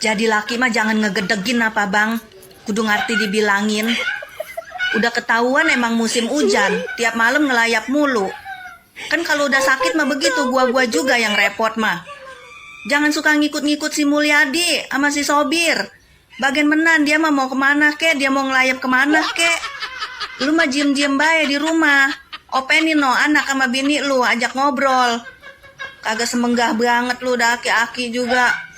Jadi laki mah jangan ngegedegin apa bang. Kudu ngerti dibilangin. Udah ketahuan emang musim hujan. Tiap malam ngelayap mulu. Kan kalau udah sakit mah begitu. Gua juga yang repot mah. Jangan suka ngikut-ngikut si Mulyadi sama si Sobir. Bagian menan dia mah mau kemana kek. Dia mau ngelayap kemana kek. Lu mah diem-diem bae di rumah. Openin no anak sama bini lu. Ajak ngobrol. Kagak semenggah banget lu. Udah aki-aki juga.